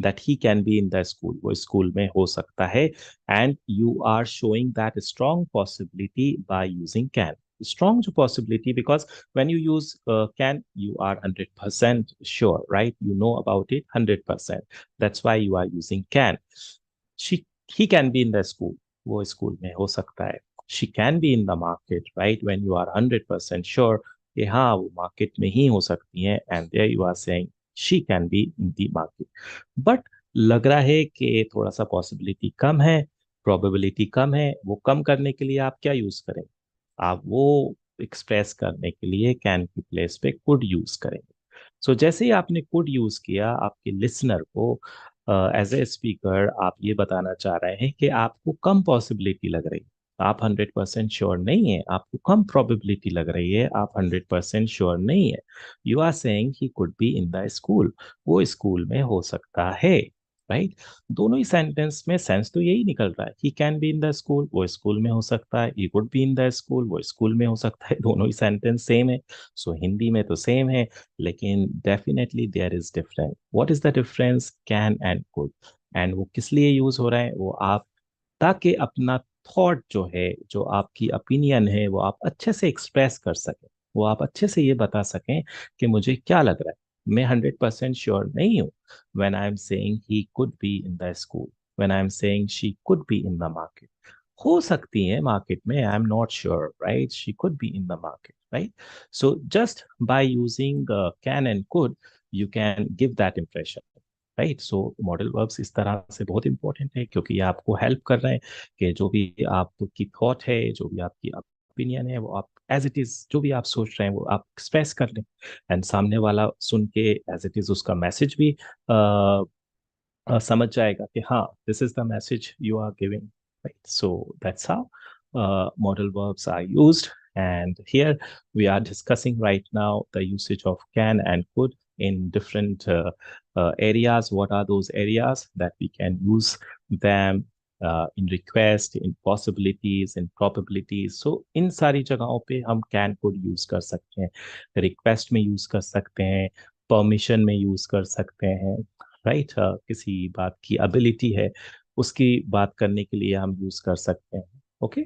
that he can be in the school, वो स्कूल में हो सकता है, and you are showing that strong possibility by using can. Strong to possibility, because when you use can, you are 100% sure, right? You know about it 100%. That's why you are using can. she he can be in the school, वो school में हो सकता है। she can be in the market, right? when you are 100% sure कि हाँ वो market में ही हो सकती है, and there you are saying she can be in the market, but लग रहा है कि थोड़ा सा पॉसिबिलिटी कम है, प्रोबेबिलिटी कम है, वो कम करने के लिए आप क्या यूज करेंगे? आप वो एक्सप्रेस करने के लिए कैन की प्लेस पे कुड यूज करेंगे। सो जैसे ही आपने कुड यूज किया, आपके लिसनर को एज ए स्पीकर आप ये बताना चाह रहे हैं कि आपको कम पॉसिबिलिटी लग रही है, आप 100% श्योर नहीं है, आपको कम प्रोबेबिलिटी लग रही है, आप 100% श्योर नहीं है। You are saying he could be in the school, वो स्कूल में हो सकता है, राइट? दोनों ही सेंटेंस में सेंस तो यही निकल रहा है, ही can be in the school, वो स्कूल में हो सकता है, ही could be in the school, वो स्कूल में हो सकता है, दोनों ही सेंटेंस सेम है। सो हिंदी में तो सेम है, लेकिन definitely there is difference. What is the difference? Can and could. And वो किस लिए यूज हो रहा है? वो आप ताकि अपना थॉट जो है, जो आपकी ओपिनियन है, वो आप अच्छे से एक्सप्रेस कर सकें, वो आप अच्छे से ये बता सकें कि मुझे क्या लग रहा है, मैं 100% श्योर नहीं हूँ। When I am saying he could be in the school, when I am saying she could be in the market, हो सकती है मार्केट में, I am not sure, right? She could be in the market, right? So just by using can and could, you can give that impression, right? So modal verbs इस तरह से बहुत important है, क्योंकि ये आपको हेल्प कर रहे हैं कि जो भी आपकी थॉट है, जो भी आपकी ओपिनियन है, वो आप एज इट इज, जो भी आप सोच रहे हैं वो आप एक्सप्रेस कर लें, एंड सामने वाला सुन के एज इट इज उसका मैसेज भी समझ जाएगा कि हाँ, this is the message you are giving, right? So that's how modal verbs are used, and here we are discussing right now the usage of can and could in different areas. What are those areas that we can use them in request, in possibilities, in probabilities? So इन सारी जगहों पे हम can could use कर सकते हैं, request में use कर सकते हैं, permission में use कर सकते हैं, राइट? किसी बात की एबिलिटी है, उसकी बात करने के लिए हम यूज कर सकते हैं, ओके?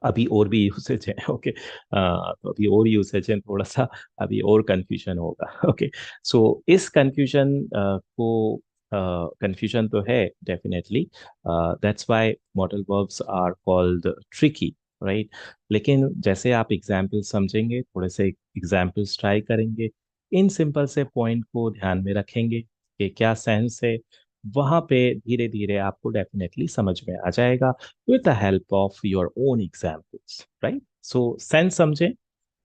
अभी और भी यूसेज है, ओके? तो अभी और यूसेज है, थोड़ा सा अभी और कंफ्यूजन होगा, ओके? सो इस कंफ्यूजन को, कंफ्यूजन तो है definitely, that's why modal verbs are called tricky, right? लेकिन जैसे आप एग्जाम्पल समझेंगे, थोड़े से एग्जाम्पल्स ट्राई करेंगे, इन सिंपल से पॉइंट को ध्यान में रखेंगे कि क्या सेंस है, वहां पे धीरे धीरे आपको डेफिनेटली समझ में आ जाएगा, with the help of your own examples, right? So sense समझें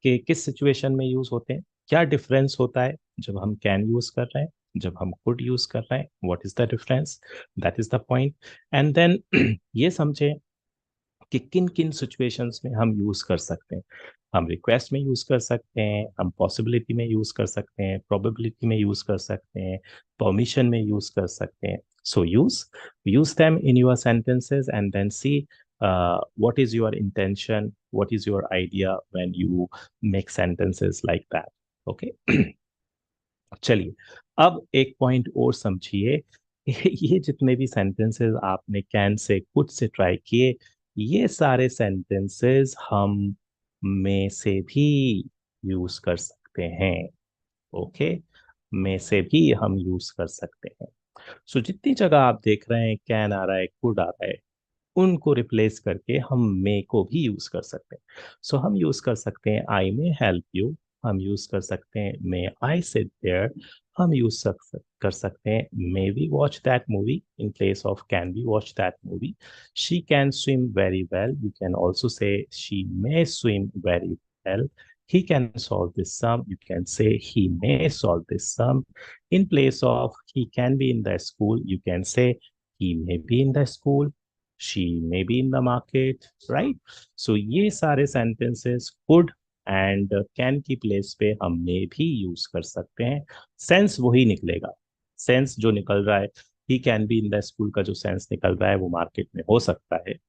कि किस सिचुएशन में यूज होते हैं, क्या डिफरेंस होता है जब हम कैन यूज कर रहे हैं, जब हम कुड यूज कर रहे हैं, what is the difference, that is the point. And then ये समझें कि किन किन सिचुएशंस में हम यूज कर सकते हैं। हम रिक्वेस्ट में यूज कर सकते हैं, हम पॉसिबिलिटी में यूज कर सकते हैं, प्रोबेबिलिटी में यूज कर सकते हैं, परमिशन में यूज कर सकते हैं। So use them in your sentences and then see what is your intention, what is your idea when you make sentences like that. Okay. चलिए, अब एक पॉइंट और समझिए। ये जितने भी सेंटेंसेस आपने कैन से कुछ से ट्राई किए, ये सारे सेंटेंसेस हम में से भी यूज कर सकते हैं। ओके, में से भी हम यूज कर सकते हैं। सो जितनी जगह आप देख रहे हैं कैन आ रहा है, कुड आ रहा है, उनको रिप्लेस करके हम मे को भी यूज कर सकते हैं। सो हम यूज कर सकते हैं आई मे हेल्प यू, हम यूज कर सकते हैं मे आई सिट देयर, हम यूज कर सकते हैं may we watch that movie in place of can we watch that movie. She can swim very well, you can also say she may swim very well. He can solve this sum. You can say he may solve this sum. In place of he can be in the school, you can say he may be in the school. She may be in the market, right? So ये सारे sentences could and can की place पे हम may भी use कर सकते हैं। sense वही निकलेगा। sense जो निकल रहा है, he can be in the school का जो sense निकल रहा है वो market में हो सकता है।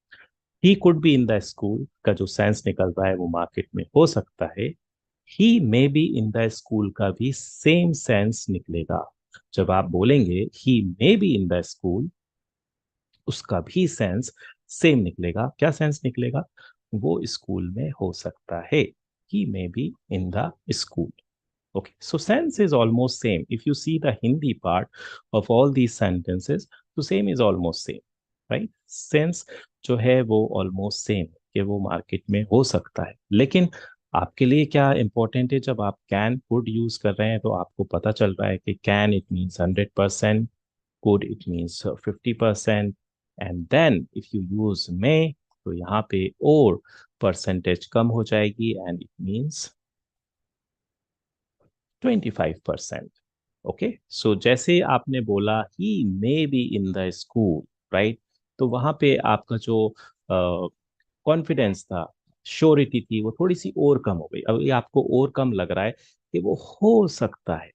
he could be in the school का जो sense निकल रहा है वो market में हो सकता है। he may be in the school का भी same sense निकलेगा। जब आप बोलेंगे he may be in the school, उसका भी सेंस सेम निकलेगा। क्या सेंस निकलेगा? वो स्कूल में हो सकता है। He may be in the school. Okay, so sense is almost same. If you see the Hindi part of all these sentences, so same is almost same, right? Sense जो है वो almost same कि वो market में हो सकता है। लेकिन आपके लिए क्या इंपॉर्टेंट है, जब आप can could यूज कर रहे हैं तो आपको पता चल रहा है कि can it means 100%, could it means 50%, and then if you use may तो यहाँ पे और परसेंटेज कम हो जाएगी and it means 25%. Okay, so जैसे आपने बोला he may be in the school, right, तो वहां पे आपका जो कॉन्फिडेंस था, श्योरिटी थी, वो थोड़ी सी और कम हो गई। अब ये आपको और कम लग रहा है कि वो हो सकता है।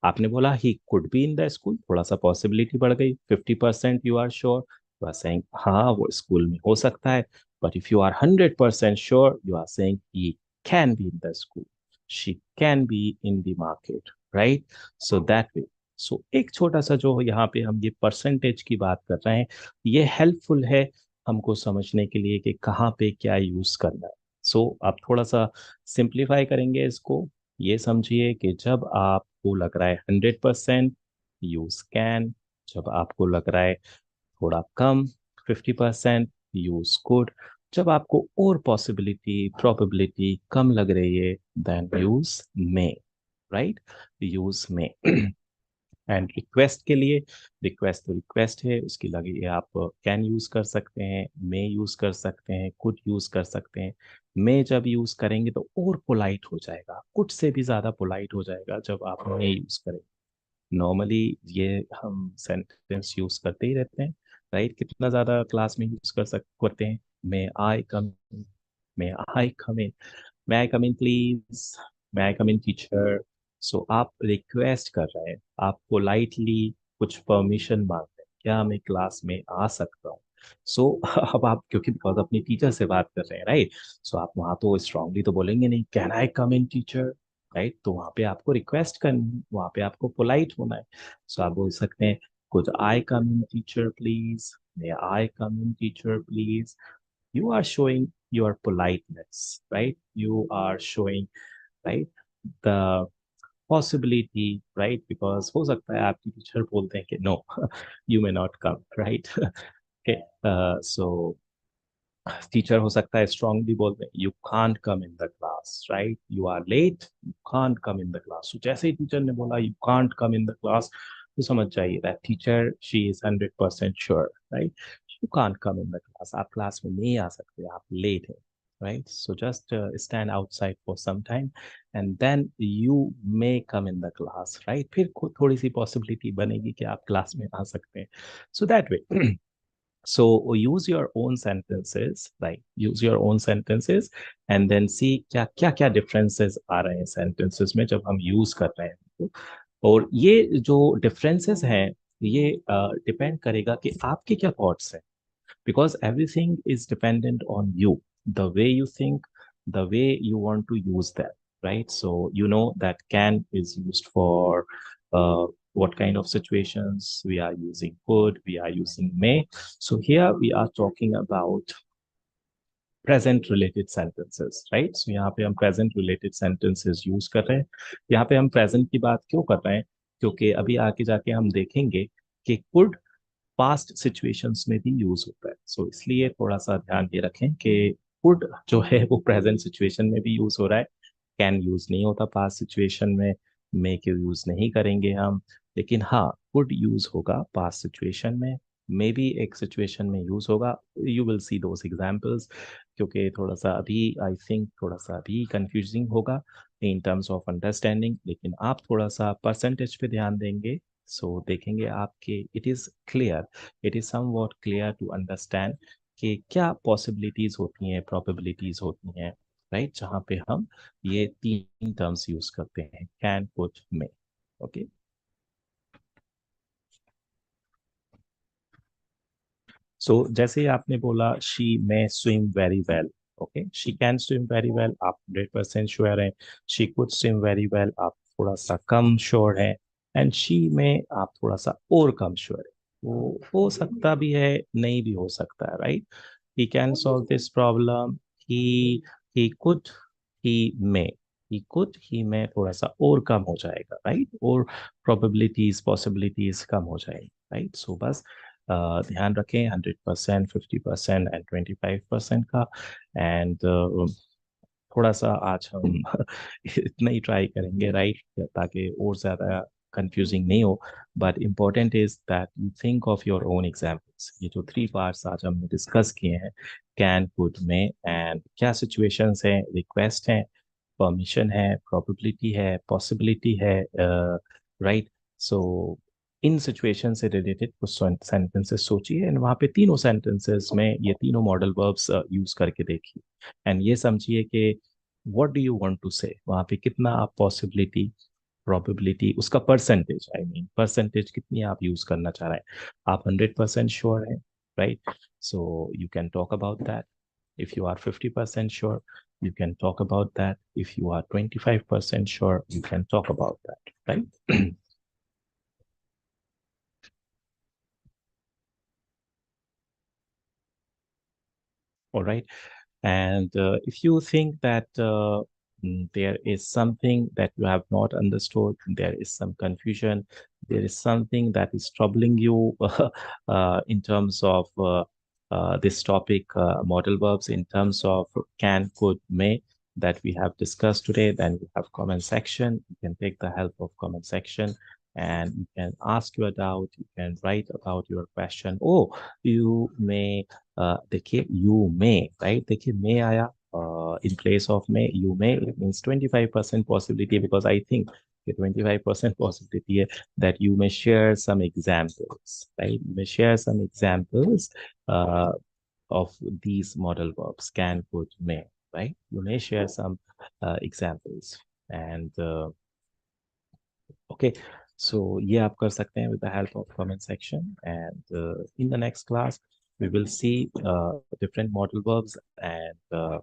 आपने बोला he could be in the school, थोड़ा सा पॉसिबिलिटी बढ़ गई। 50% you are sure, you are saying हाँ वो स्कूल में हो सकता है। But if you are 100% sure, you are saying he can be in the school, she can be in the market, right? So that way. So एक छोटा सा जो यहाँ पे हम ये परसेंटेज की बात कर रहे हैं, ये हेल्पफुल है हमको समझने के लिए कि कहाँ पे क्या यूज करना है। सो आप थोड़ा सा सिंप्लीफाई करेंगे इसको। ये समझिए कि जब आपको लग रहा है 100%, यूज कैन। जब आपको लग रहा है थोड़ा कम, 50%, यूज कुड। जब आपको और पॉसिबिलिटी प्रोबेबिलिटी कम लग रही है, then use may, right? Use may. And request के लिए, रिक्वेस्ट तो रिक्वेस्ट है, उसकी लगे आप कैन यूज कर सकते हैं, मे यूज कर सकते हैं, कुड यूज कर सकते हैं। मे जब यूज करेंगे तो और पोलाइट हो जाएगा, कुड से भी ज्यादा पोलाइट हो जाएगा जब आप मे यूज करेंगे। नॉर्मली ये हम सेंटेंस यूज करते ही रहते हैं, राइट? कितना ज्यादा क्लास में यूज करते हैं। May I come, may I come in, may I come in please, may I come in teacher। सो आप रिक्वेस्ट कर रहे हैं, आप पोलाइटली कुछ परमिशन मांग रहे हैं, क्या मैं क्लास में आ सकता हूँ? सो अब आप क्योंकि बिकॉज अपनी टीचर से बात कर रहे हैं, राइट? सो आप वहां तो स्ट्रांगली तो बोलेंगे नहीं can I come in teacher, right? तो वहां पे आपको रिक्वेस्ट करनी है, वहां पे आपको पोलाइट होना है। सो आप बोल सकते हैं could I come in teacher please, may I come in teacher please. You are showing your politeness, right? You are showing, right, the possibility, right? Because हो सकता है आपकी टीचर बोलते हैं कि no, you may not come, right? Okay, so teacher हो सकता है स्ट्रांगली बोल दें you can't come in the class, right? You are late, you can't come in the class. तो जैसे ही टीचर ने बोला you can't come in the class, तो समझ जाइए that teacher she is 100% sure, right? You can't come in the class, आप class में नहीं आ सकते, आप लेट हैं, right? So just stand outside for some time and then you may come in the class, right? फिर थोड़ी सी possibility बनेगी कि आप क्लास में आ सकते हैं। सो that way So use your own sentences, like use your own sentences and then see क्या क्या क्या differences आ रहे हैं sentences में जब हम use कर रहे हैं. और ये जो differences हैं ये depend करेगा कि आपके क्या thoughts हैं, because everything is dependent on you, the way you think, the way you want to use that, right? So you know that can is used for what kind of situations. We are using could, we are using may. So here we are talking about present related sentences, right? So यहाँ पे हम present related sentences use कर रहे हैं. यहाँ पे हम present की बात क्यों कर रहे हैं, क्योंकि अभी आगे जाके हम देखेंगे कि could पास्ट सिचुएशंस में भी यूज होता है. सो इसलिए थोड़ा सा ध्यान ये रखें कि कुड जो है वो प्रेजेंट सिचुएशन में भी यूज हो रहा है, कैन यूज नहीं होता पास्ट सिचुएशन में, मे के यूज नहीं करेंगे हम, लेकिन हाँ कुड यूज होगा पास्ट सिचुएशन में, मे भी एक सिचुएशन में यूज होगा. You will see those examples, क्योंकि थोड़ा सा अभी आई थिंक थोड़ा सा अभी कंफ्यूजिंग होगा इन टर्म्स ऑफ अंडरस्टैंडिंग, लेकिन आप थोड़ा सा परसेंटेज पे ध्यान देंगे. सो देखेंगे आपके it is clear, it is somewhat clear to understand कि क्या पॉसिबिलिटीज होती हैं, प्रोबेबिलिटीज होती हैं, राइट, जहाँ पे हम ये तीन टर्म्स यूज करते हैं, can could may. Okay, so जैसे ही आपने बोला she may swim very well. Okay, she can swim very well, आप 100% श्योर हैं. She could swim very well, आप थोड़ा सा कम श्योर हैं. एंड शी में आप थोड़ा सा और कम श्योर है. वो हो सकता भी है, नहीं भी हो सकता है, right. He can solve this problem. He could, he may, he could, he में थोड़ा सा और कम हो जाएगा, राइट, और प्रोबेबिलिटीज पॉसिबिलिटीज कम हो जाएगी, राइट. सो बस ध्यान रखें 100%, 50% एंड 25% का. एंड थोड़ा सा आज हम इतना ही ट्राई करेंगे, राइट, ताकि और ज़्यादा कंफ्यूजिंग नहीं हो. But important is that you think of your own examples. ये जो थ्री पार्ट्स आज हमने डिस्कस किए हैं, कैन कुड में, एंड क्या सिचुएशंस हैं, रिक्वेस्ट हैं, परमिशन है, प्रोबेबिलिटी है, पॉसिबिलिटी है, राइट. सो इन सिचुएशन से रिलेटेड कुछ सेंटेंसेस सोचिए एंड वहाँ पे तीनों सेंटेंसेस में ये तीनों मॉडल वर्ब्स यूज करके देखिए. एंड ये समझिए कि what do you want to say, वहाँ पे कितना आप पॉसिबिलिटी, प्रोबेबिलिटी, उसका परसेंटेज, आई मीन परसेंटेज कितनी आप यूज करना चाह रहे हैं. आप 100% श्योर हैं, right, so you can talk about that. If you are 50% sure, you can talk about that. If you are 25% sure, you can talk about that, right? All right. And if you think that there is something that you have not understood, there is some confusion, there is something that is troubling you in terms of this topic, model verbs, in terms of can, could, may, that we have discussed today, then we have comment section. You can take the help of comment section and you can ask your doubt. You can write about your question. Oh, you may देखिए you may, right, देखिए मे आया इन place of May, you may, it means 25% possibility, because I think कि 25% possibility है that you may share some examples, right? You may share some examples of these model verbs, can, could, may, right? You may share some examples. And okay, so ये आप कर सकते हैं with the help of comment section. And in the next class we will see different modal verbs. And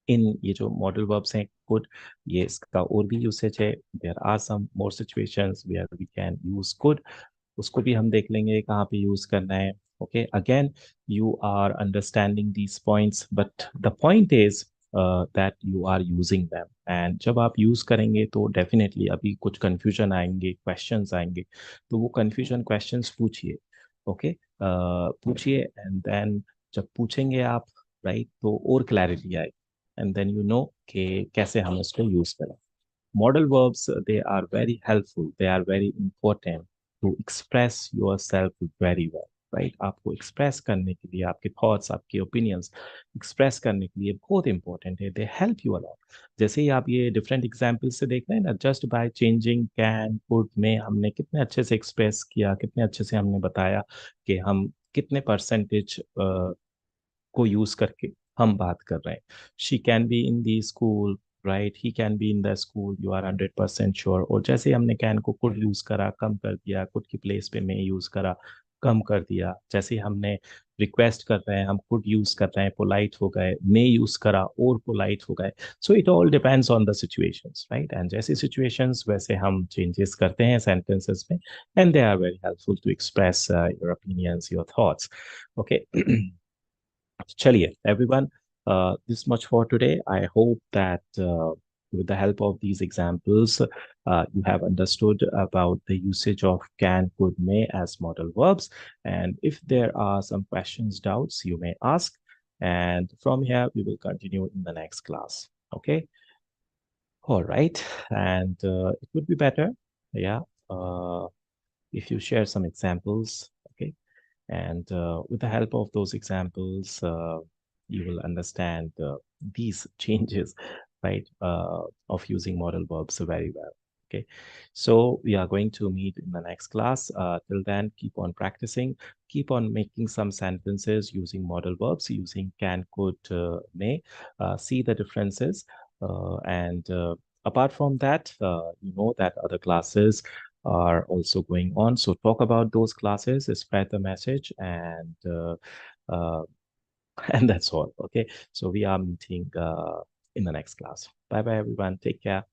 इन ये जो model verbs हैं could, ये इसका और भी यूसेज है. There are some more situations where we can use could, उसको भी हम देख लेंगे कहाँ पे यूज करना है. Okay, again you are understanding these points, but the point is that you are using them. And जब आप यूज करेंगे तो डेफिनेटली अभी कुछ कंफ्यूजन आएंगे, क्वेश्चंस आएंगे, तो वो कंफ्यूजन क्वेश्चंस पूछिए. ओके, पूछिए एंड देन जब पूछेंगे आप, राइट, तो और क्लैरिटी आएगी. एंड देन यू नो कि कैसे हम इसको यूज करें. Modal verbs, they are very helpful. They are very important to express yourself very well. Right, आपको एक्सप्रेस करने के लिए आपके थॉट्स, आपके ओपिनियंस एक्सप्रेस करने के लिए बहुत इंपॉर्टेंट है. They help you a lot. जैसे ही आप ये डिफरेंट एग्जांपल्स से देख रहे हैं ना, just by changing can, could में, हमने कितने अच्छे से एक्सप्रेस किया, कितने अच्छे से हमने बताया कि हम कितने परसेंटेज को यूज करके हम बात कर रहे हैं. She can be in the school, right, he can be in the school, you are 100% sure. और जैसे हमने कैन को कुड यूज करा, कम कर दिया, कुड की प्लेस पे मे यूज करा, कम कर दिया. जैसे हमने रिक्वेस्ट कर रहे हैं, हम कुड यूज कर रहे हैं, पोलाइट हो गए, मे यूज करा और पोलाइट हो गए. So it all depends on the situations, right. And जैसी सिचुएशंस वैसे हम चेंजेस करते हैं सेंटेंसेस में. And they are very helpful to express your opinions, your thoughts. Okay. Chaliye, everyone, this much for today. I hope that with the help of these examples, you have understood about the usage of can, could, may as modal verbs. And if there are some questions, doubts, you may ask. And from here, we will continue in the next class. Okay. All right. And it would be better, yeah, if you share some examples. Okay. And with the help of those examples, you will understand these changes, right, of using modal verbs very well. Okay, so we are going to meet in the next class. Till then, keep on practicing, keep on making some sentences using modal verbs, using can, could, may. See the differences. And apart from that, you know that other classes are also going on. So talk about those classes, spread the message, uh, and that's all. Okay. So we are meeting in the next class. Bye bye, everyone. Take care.